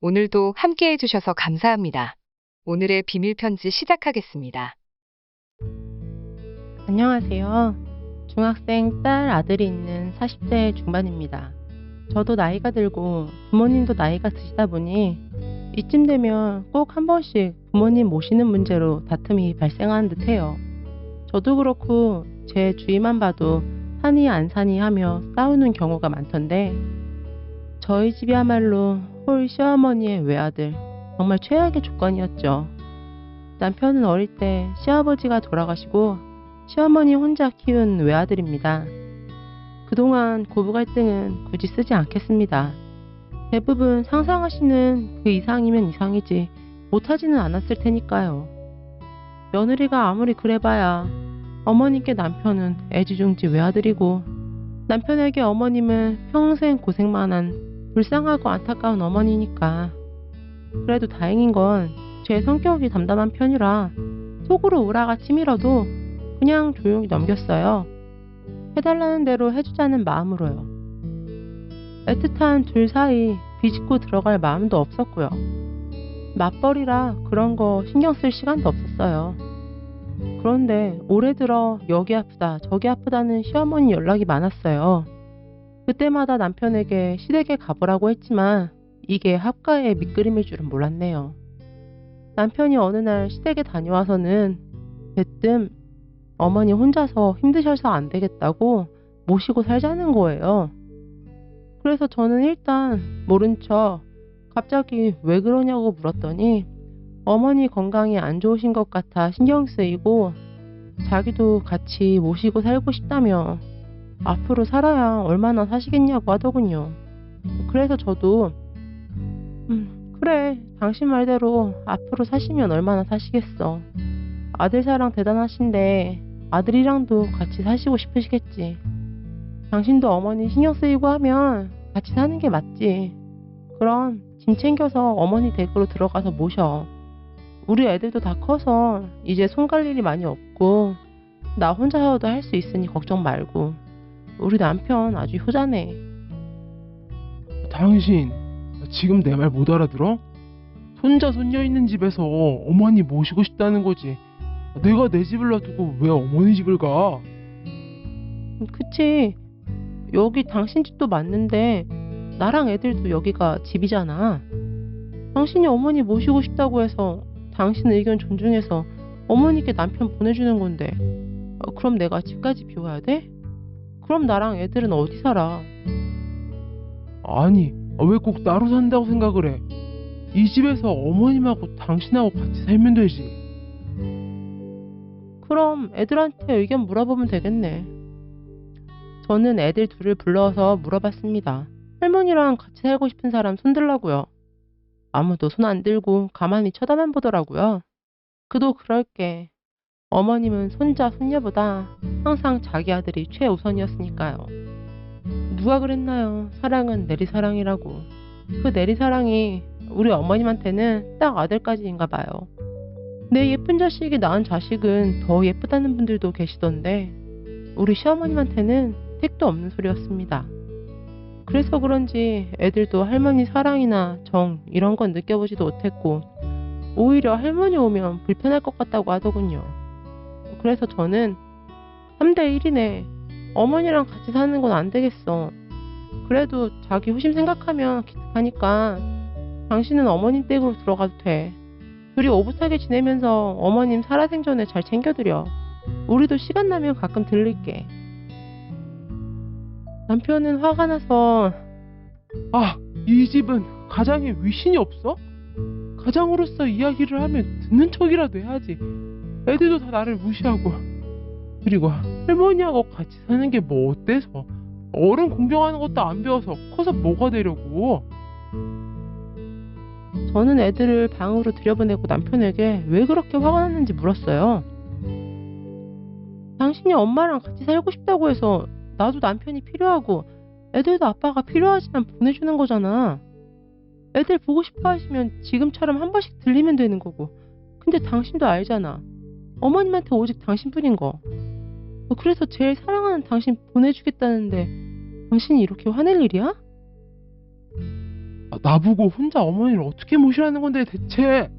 오늘도 함께 해주셔서 감사합니다. 오늘의 비밀 편지 시작하겠습니다. 안녕하세요. 중학생 딸 아들이 있는 40대 중반입니다. 저도 나이가 들고 부모님도 나이가 드시다 보니 이쯤 되면 꼭 한 번씩 부모님 모시는 문제로 다툼이 발생하는 듯해요. 저도 그렇고 제 주위만 봐도 사니 안 사니 하며 싸우는 경우가 많던데 저희 집이야말로 홀 시어머니의 외아들, 정말 최악의 조건이었죠. 남편은 어릴 때 시아버지가 돌아가시고 시어머니 혼자 키운 외아들입니다. 그동안 고부 갈등은 굳이 쓰지 않겠습니다. 대부분 상상하시는 그 이상이면 이상이지 못하지는 않았을 테니까요. 며느리가 아무리 그래봐야 어머님께 남편은 애지중지 외아들이고 남편에게 어머님은 평생 고생만 한 불쌍하고 안타까운 어머니니까. 그래도 다행인 건 제 성격이 담담한 편이라 속으로 우라가 치밀어도 그냥 조용히 넘겼어요. 해달라는 대로 해주자는 마음으로요. 애틋한 둘 사이 비집고 들어갈 마음도 없었고요. 맞벌이라 그런 거 신경 쓸 시간도 없었어요. 그런데 올해 들어 여기 아프다 저기 아프다는 시어머니 연락이 많았어요. 그때마다 남편에게 시댁에 가보라고 했지만 이게 합가의 밑그림일 줄은 몰랐네요. 남편이 어느 날 시댁에 다녀와서는 대뜸 어머니 혼자서 힘드셔서 안 되겠다고 모시고 살자는 거예요. 그래서 저는 일단 모른 척 갑자기 왜 그러냐고 물었더니 어머니 건강이 안 좋으신 것 같아 신경 쓰이고 자기도 같이 모시고 살고 싶다며 앞으로 살아야 얼마나 사시겠냐고 하더군요. 그래서 저도 그래 당신 말대로 앞으로 사시면 얼마나 사시겠어. 아들 사랑 대단하신데 아들이랑도 같이 사시고 싶으시겠지. 당신도 어머니 신경 쓰이고 하면 같이 사는 게 맞지. 그럼 짐 챙겨서 어머니 댁으로 들어가서 모셔. 우리 애들도 다 커서 이제 손 갈 일이 많이 없고 나 혼자서도 할 수 있으니 걱정 말고. 우리 남편 아주 효자네. 당신 지금 내 말 못 알아들어? 손자 손녀 있는 집에서 어머니 모시고 싶다는 거지. 내가 내 집을 놔두고 왜 어머니 집을 가? 그치. 여기 당신 집도 맞는데 나랑 애들도 여기가 집이잖아. 당신이 어머니 모시고 싶다고 해서 당신 의견 존중해서 어머니께 남편 보내주는 건데 그럼 내가 집까지 비워야 돼? 그럼 나랑 애들은 어디 살아? 아니 왜 꼭 나로 산다고 생각을 해? 이 집에서 어머님하고 당신하고 같이 살면 되지. 그럼 애들한테 의견 물어보면 되겠네. 저는 애들 둘을 불러서 물어봤습니다. 할머니랑 같이 살고 싶은 사람 손들라고요. 아무도 손 안 들고 가만히 쳐다만 보더라고요. 그도 그럴게. 어머님은 손자 손녀보다 항상 자기 아들이 최우선이었으니까요. 누가 그랬나요? 사랑은 내리사랑이라고. 그 내리사랑이 우리 어머님한테는 딱 아들까지인가 봐요. 내 예쁜 자식이 낳은 자식은 더 예쁘다는 분들도 계시던데 우리 시어머님한테는 택도 없는 소리였습니다. 그래서 그런지 애들도 할머니 사랑이나 정 이런 건 느껴보지도 못했고 오히려 할머니 오면 불편할 것 같다고 하더군요. 그래서 저는 3대 1이네. 어머니랑 같이 사는 건 안 되겠어. 그래도 자기 후심 생각하면 기특하니까 당신은 어머님 댁으로 들어가도 돼. 둘이 오붓하게 지내면서 어머님 살아생전에 잘 챙겨드려. 우리도 시간 나면 가끔 들릴게. 남편은 화가 나서 이 집은 가장에 위신이 없어? 가장으로서 이야기를 하면 듣는 척이라도 해야지. 애들도 다 나를 무시하고. 그리고 할머니하고 같이 사는 게 뭐 어때서? 어른 공경하는 것도 안 배워서 커서 뭐가 되려고. 저는 애들을 방으로 들여보내고 남편에게 왜 그렇게 화가 났는지 물었어요. 당신이 엄마랑 같이 살고 싶다고 해서 나도 남편이 필요하고 애들도 아빠가 필요하지만 보내주는 거잖아. 애들 보고 싶어 하시면 지금처럼 한 번씩 들리면 되는 거고. 근데 당신도 알잖아. 어머님한테 오직 당신뿐인 거. 그래서 제일 사랑하는 당신 보내주겠다는데 당신이 이렇게 화낼 일이야? 나보고 혼자 어머니를 어떻게 모시라는 건데 대체?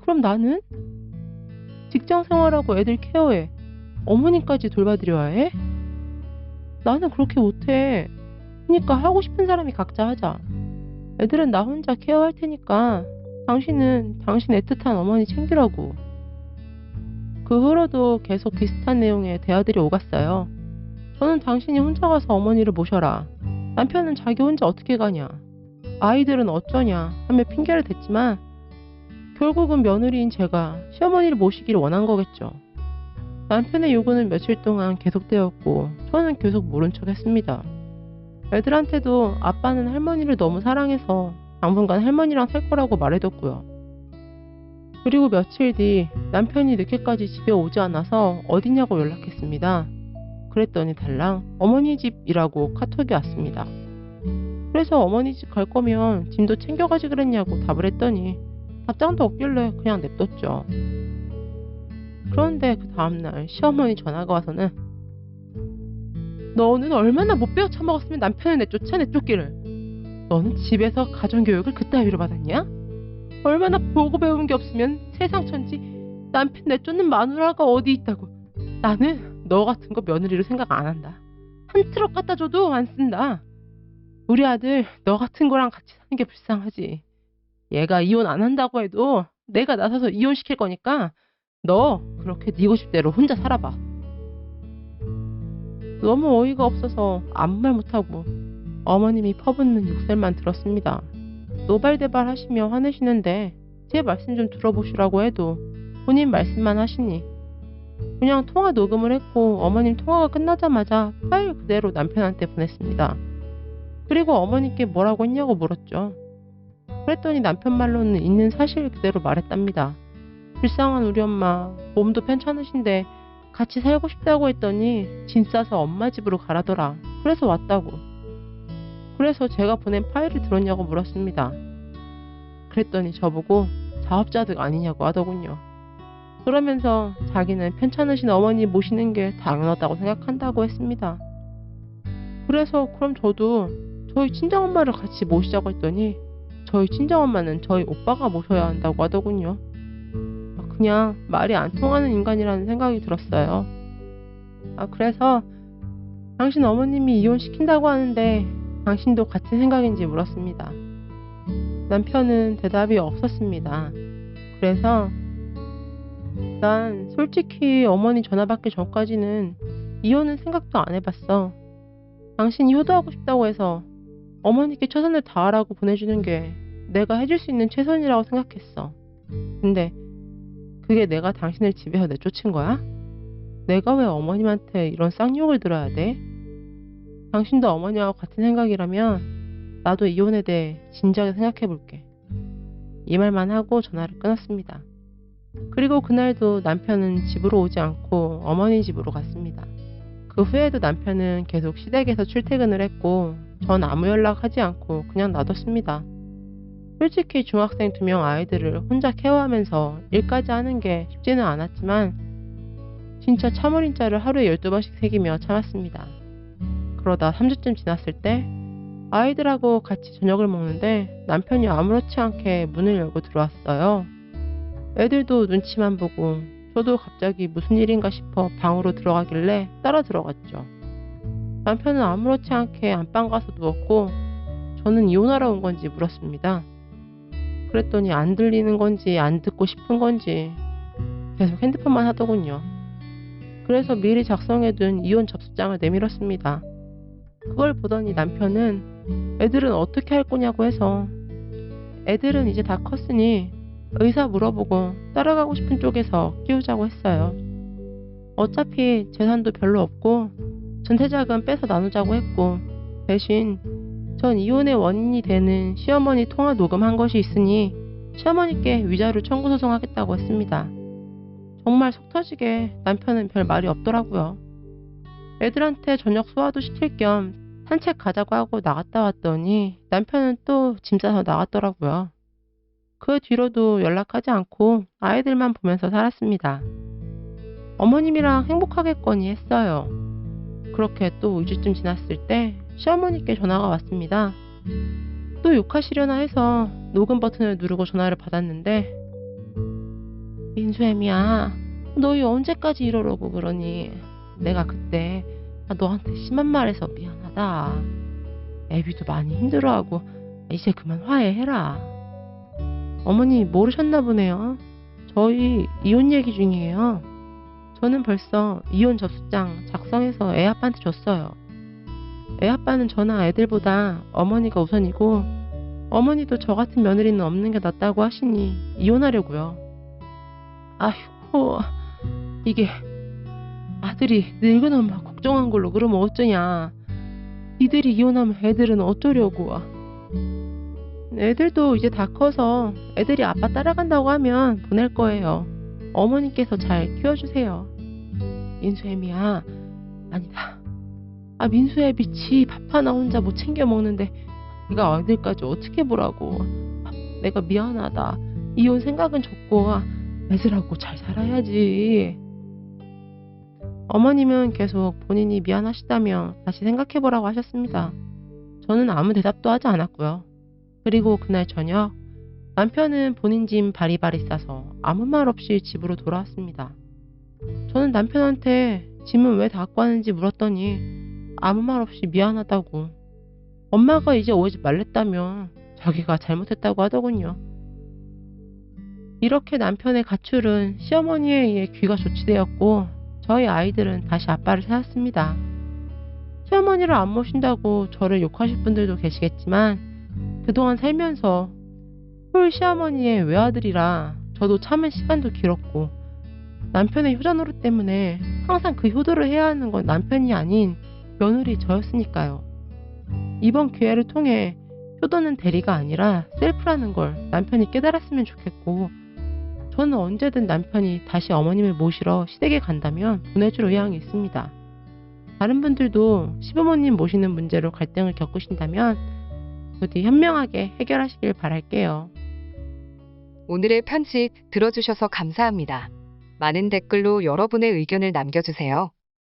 그럼 나는? 직장 생활하고 애들 케어해. 어머님까지 돌봐드려야 해? 나는 그렇게 못해. 그러니까 하고 싶은 사람이 각자 하자. 애들은 나 혼자 케어할 테니까 당신은 당신 애틋한 어머니 챙기라고. 그 후로도 계속 비슷한 내용의 대화들이 오갔어요. 저는 당신이 혼자 가서 어머니를 모셔라. 남편은 자기 혼자 어떻게 가냐. 아이들은 어쩌냐 하며 핑계를 댔지만 결국은 며느리인 제가 시어머니를 모시기를 원한 거겠죠. 남편의 요구는 며칠 동안 계속되었고 저는 계속 모른 척 했습니다. 애들한테도 아빠는 할머니를 너무 사랑해서 당분간 할머니랑 살 거라고 말해뒀고요. 그리고 며칠 뒤 남편이 늦게까지 집에 오지 않아서 어디냐고 연락했습니다. 그랬더니 달랑 어머니 집이라고 카톡이 왔습니다. 그래서 어머니 집 갈 거면 짐도 챙겨가지 그랬냐고 답을 했더니 답장도 없길래 그냥 냅뒀죠. 그런데 그 다음날 시어머니 전화가 와서는 너는 얼마나 못 배워 처먹었으면 남편을 내쫓아 내쫓기를. 너는 집에서 가정교육을 그따위로 받았냐? 얼마나 보고 배운 게 없으면 세상 천지 남편 내쫓는 마누라가 어디 있다고. 나는 너 같은 거 며느리로 생각 안 한다. 한 트럭 갖다 줘도 안 쓴다. 우리 아들 너 같은 거랑 같이 사는 게 불쌍하지. 얘가 이혼 안 한다고 해도 내가 나서서 이혼시킬 거니까 너 그렇게 네 고집대로 혼자 살아봐. 너무 어이가 없어서 아무 말 못하고 어머님이 퍼붓는 욕설만 들었습니다. 노발대발 하시며 화내시는데 제 말씀 좀 들어보시라고 해도 본인 말씀만 하시니 그냥 통화 녹음을 했고 어머님 통화가 끝나자마자 파일 그대로 남편한테 보냈습니다. 그리고 어머니께 뭐라고 했냐고 물었죠. 그랬더니 남편 말로는 있는 사실 그대로 말했답니다. 불쌍한 우리 엄마 몸도 편찮으신데 같이 살고 싶다고 했더니 짐 싸서 엄마 집으로 가라더라. 그래서 왔다고. 그래서 제가 보낸 파일을 들었냐고 물었습니다. 그랬더니 저보고 자업자득 아니냐고 하더군요. 그러면서 자기는 편찮으신 어머니 모시는 게 당연하다고 생각한다고 했습니다. 그래서 그럼 저도 저희 친정엄마를 같이 모시자고 했더니 저희 친정엄마는 저희 오빠가 모셔야 한다고 하더군요. 그냥 말이 안 통하는 인간이라는 생각이 들었어요. 그래서 당신 어머님이 이혼시킨다고 하는데 당신도 같은 생각인지 물었습니다. 남편은 대답이 없었습니다. 그래서 난 솔직히 어머니 전화 받기 전까지는 이혼은 생각도 안 해봤어. 당신이 효도하고 싶다고 해서 어머니께 최선을 다하라고 보내주는 게 내가 해줄 수 있는 최선이라고 생각했어. 근데 그게 내가 당신을 집에서 내쫓은 거야? 내가 왜 어머님한테 이런 쌍욕을 들어야 돼? 당신도 어머니하고 같은 생각이라면 나도 이혼에 대해 진지하게 생각해 볼게. 이 말만 하고 전화를 끊었습니다. 그리고 그날도 남편은 집으로 오지 않고 어머니 집으로 갔습니다. 그 후에도 남편은 계속 시댁에서 출퇴근을 했고 전 아무 연락하지 않고 그냥 놔뒀습니다. 솔직히 중학생 2명 아이들을 혼자 케어하면서 일까지 하는 게 쉽지는 않았지만 진짜 참을인자를 하루에 12번씩 새기며 참았습니다. 그러다 3주쯤 지났을 때 아이들하고 같이 저녁을 먹는데 남편이 아무렇지 않게 문을 열고 들어왔어요. 애들도 눈치만 보고 저도 갑자기 무슨 일인가 싶어 방으로 들어가길래 따라 들어갔죠. 남편은 아무렇지 않게 안방 가서 누웠고 저는 이혼하러 온 건지 물었습니다. 그랬더니 안 들리는 건지 안 듣고 싶은 건지 계속 핸드폰만 하더군요. 그래서 미리 작성해둔 이혼 접수장을 내밀었습니다. 그걸 보더니 남편은 애들은 어떻게 할 거냐고 해서 애들은 이제 다 컸으니 의사 물어보고 따라가고 싶은 쪽에서 키우자고 했어요. 어차피 재산도 별로 없고 전세자금 빼서 나누자고 했고 대신 전 이혼의 원인이 되는 시어머니 통화 녹음한 것이 있으니 시어머니께 위자료 청구 소송하겠다고 했습니다. 정말 속 터지게 남편은 별 말이 없더라고요. 애들한테 저녁 소화도 시킬 겸 산책 가자고 하고 나갔다 왔더니 남편은 또 짐 싸서 나갔더라고요. 그 뒤로도 연락하지 않고 아이들만 보면서 살았습니다. 어머님이랑 행복하겠거니 했어요. 그렇게 또 2주쯤 지났을 때 시어머니께 전화가 왔습니다. 또 욕하시려나 해서 녹음 버튼을 누르고 전화를 받았는데, 민수애미야, 너희 언제까지 이러려고 그러니? 내가 그때 너한테 심한 말해서 미안하다. 애비도 많이 힘들어하고 이제 그만 화해해라. 어머니 모르셨나 보네요. 저희 이혼 얘기 중이에요. 저는 벌써 이혼 접수장 작성해서 애아빠한테 줬어요. 애아빠는 저나 애들보다 어머니가 우선이고, 어머니도 저 같은 며느리는 없는 게 낫다고 하시니 이혼하려고요. 아휴, 이게 아들이 늙은 엄마 걱정한 걸로 그러면 어쩌냐. 이들이 이혼하면 애들은 어쩌려고. 애들도 이제 다 커서 애들이 아빠 따라간다고 하면 보낼 거예요. 어머니께서 잘 키워주세요. 민수애미야, 아니다. 민수애비 지 밥 하나 혼자 못 챙겨 먹는데 내가 애들까지 어떻게 보라고. 내가 미안하다. 이혼 생각은 접고 애들하고 잘 살아야지. 어머님은 계속 본인이 미안하시다며 다시 생각해보라고 하셨습니다. 저는 아무 대답도 하지 않았고요. 그리고 그날 저녁, 남편은 본인 짐 바리바리 싸서 아무 말 없이 집으로 돌아왔습니다. 저는 남편한테 짐은 왜 다 갖고 왔는지 물었더니 아무 말 없이 미안하다고, 엄마가 이제 오지 말랬다며 자기가 잘못했다고 하더군요. 이렇게 남편의 가출은 시어머니에 의해 귀가 조치되었고, 저희 아이들은 다시 아빠를 찾았습니다. 시어머니를 안 모신다고 저를 욕하실 분들도 계시겠지만, 그동안 살면서 홀 시어머니의 외아들이라 저도 참은 시간도 길었고, 남편의 효자 노릇 때문에 항상 그 효도를 해야 하는 건 남편이 아닌 며느리 저였으니까요. 이번 기회를 통해 효도는 대리가 아니라 셀프라는 걸 남편이 깨달았으면 좋겠고, 저는 언제든 남편이 다시 어머님을 모시러 시댁에 간다면 보내줄 의향이 있습니다. 다른 분들도 시부모님 모시는 문제로 갈등을 겪으신다면 부디 현명하게 해결하시길 바랄게요. 오늘의 편지 들어주셔서 감사합니다. 많은 댓글로 여러분의 의견을 남겨주세요.